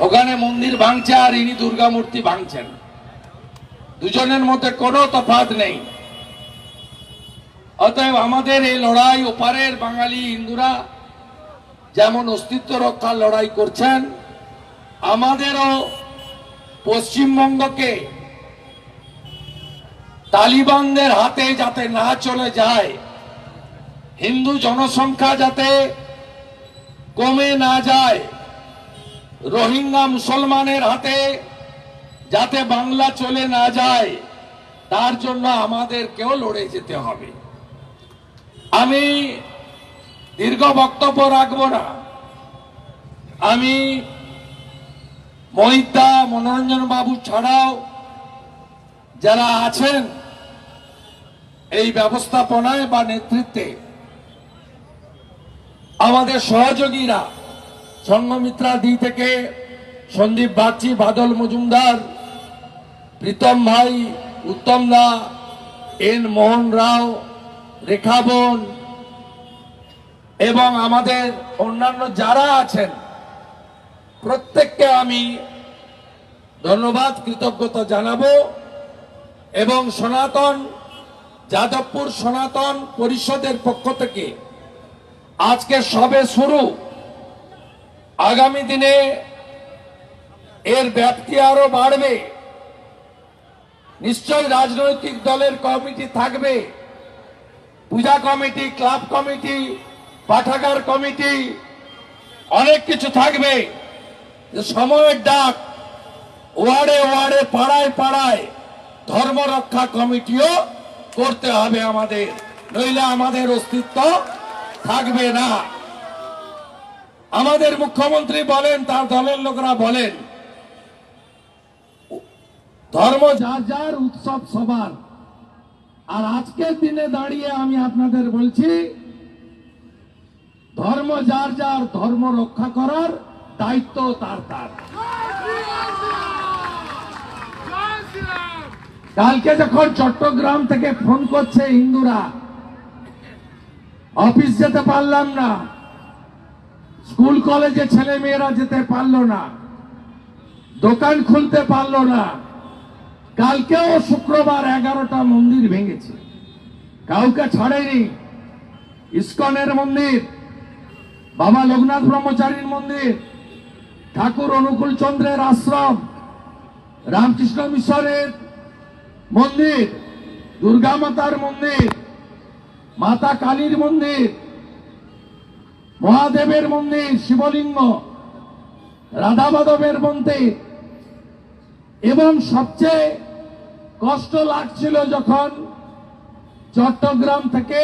ওখানে মন্দির ভাঙছে আর ইনি দুর্গা মূর্তি ভাঙছেন। দুজনের মধ্যে কোনো তফাৎ নেই। অতএব আমাদের এই লড়াই ওপারের বাঙালি হিন্দুরা যেমন অস্তিত্ব রক্ষার লড়াই করছেন, আমাদেরও পশ্চিমবঙ্গকে তালিবানদের হাতে যাতে না চলে যায়, হিন্দু জনসংখ্যা যাতে কমে না যায়, রোহিঙ্গা মুসলমানের হাতে যাতে বাংলা চলে না যায়, তার জন্য আমাদেরকেও লড়ে যেতে হবে। আমি দীর্ঘ বক্তব্য রাখবো না। আমি মহিতা মনোরঞ্জন বাবু ছাড়াও যারা আছেন এই ব্যবস্থাপনায় বা নেতৃত্বে, আমাদের সহযোগীরা সংঘমিত্রা দি থেকে সন্দীপ বাগচি, বাদল মজুমদার, প্রীতম ভাই, উত্তম দা, এন মোহন রাও, রেখা বোন এবং আমাদের অন্যান্য যারা আছেন প্রত্যেককে আমি ধন্যবাদ, কৃতজ্ঞতা জানাবো। এবং সনাতন যাদবপুর সনাতন পরিষদের পক্ষ থেকে আজকে সবে শুরু, আগামী দিনে এর ব্যাপ্তি আরো বাড়বে। নিশ্চয় রাজনৈতিক দলের কমিটি থাকবে, পূজা কমিটি, ক্লাব কমিটি, পাঠাগার কমিটি, অনেক কিছু থাকবে। সময়ের ডাক, ওয়ার্ডে ওয়ার্ডে, পাড়ায় পাড়ায় ধর্ম রক্ষা কমিটিও করতে হবে আমাদের, নইলে আমাদের অস্তিত্ব থাকবে না। আমাদের মুখ্যমন্ত্রী বলেন, তার দলের লোকরা বলেন, ধর্ম যার যার, উৎসব সবার। আর আজকের দিনে দাঁড়িয়ে আমি আপনাদের বলছি, ধর্ম যার যার, ধর্ম রক্ষা করার দায়িত্ব তার তার। কালকে যখন চট্টগ্রাম থেকে ফোন করছে হিন্দুরা, অফিস যেতে পারলাম না, স্কুল কলেজে ছেলে মেয়েরা যেতে পারলো না, দোকান খুলতে পারলো না। কালকেও শুক্রবার 11টা মন্দির ভেঙেছে, কাউকে ছাড়েনি। ইস্কনের মন্দির, বাবা লোকনাথ ব্রহ্মচারীর মন্দির, ঠাকুর অনুকূল চন্দ্রের আশ্রম, রামকৃষ্ণ মিশনের মন্দির, দুর্গা মাতার মন্দির, মাতা কালীর মন্দির, মহাদেবের মন্দির, শিবলিঙ্গ, রাধা মাধবের মন্দির। এবং সবচেয়ে কষ্ট লাগছিল যখন চট্টগ্রাম থেকে,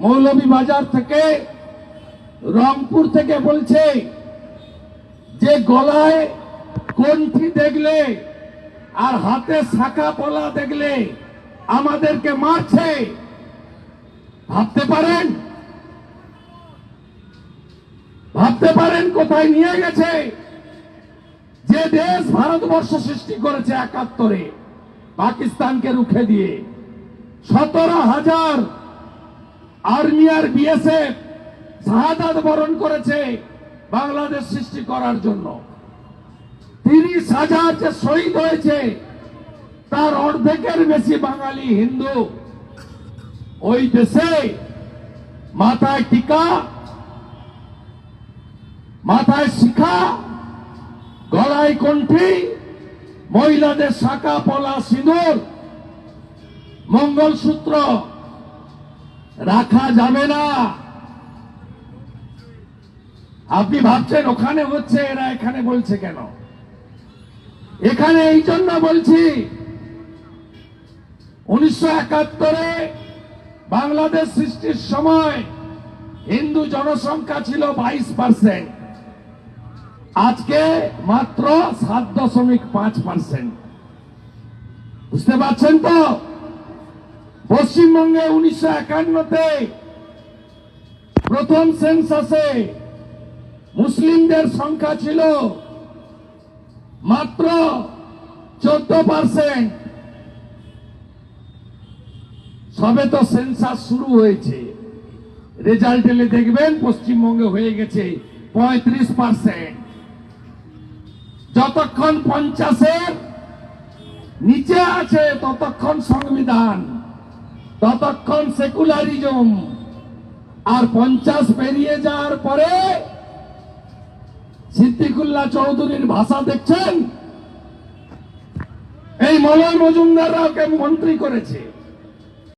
মৌলভীবাজার থেকে, রংপুর থেকে বলছে যে গলায় কণ্ঠি দেখলে আর হাতে শাখা পলা দেখলে আমাদেরকে মারছে। ভাবতে পারেন, ভাবতে পারেন কোথায় নিয়ে গেছে? যে দেশ ভারতবর্ষ সৃষ্টি করেছে 71-এ পাকিস্তানকে রুখে দিয়ে, 17,000 আর্মি আর বিএসএফ শাহাদাত বরণ করেছে বাংলাদেশ সৃষ্টি করার জন্য। 30,000 যে শহীদ হয়েছে, তার অর্ধেকের বেশি বাঙালি হিন্দু। ওই দেশে মাথায় টিকা, মাথায় শিখা, গলায় কণ্ঠি, মহিলাদের শাখা পলা, সিঁদুর, মঙ্গলসূত্র রাখা যাবে না। আপনি ভাবছেন ওখানে হচ্ছে, এরা এখানে বলছে কেন? এখানে এই জন্য বলছি, 1971-এ বাংলাদেশ সৃষ্টির সময় হিন্দু জনসংখ্যা ছিল 22%, আজকে মাত্র 7.5%। বুঝতে পারছেন তো? পশ্চিমবঙ্গে 1951-তে প্রথম সেন্সাসে মুসলিমদের সংখ্যা ছিল মাত্র 14%। সবে তো সেন্সাস শুরু হয়েছে, রেজাল্ট এলে দেখবেন পশ্চিমবঙ্গে হয়ে গেছে 35%। যতক্ষণ 50-এর নিচে আছে ততক্ষণ সংবিধান, ততক্ষণ সেকুলারিজম, আর 50 পেরিয়ে যাওয়ার পরে সিদ্দিকুল্লাহ চৌধুরীর ভাষা দেখছেন। এই মলয় মজুমদাররা ওকে মন্ত্রী করেছে।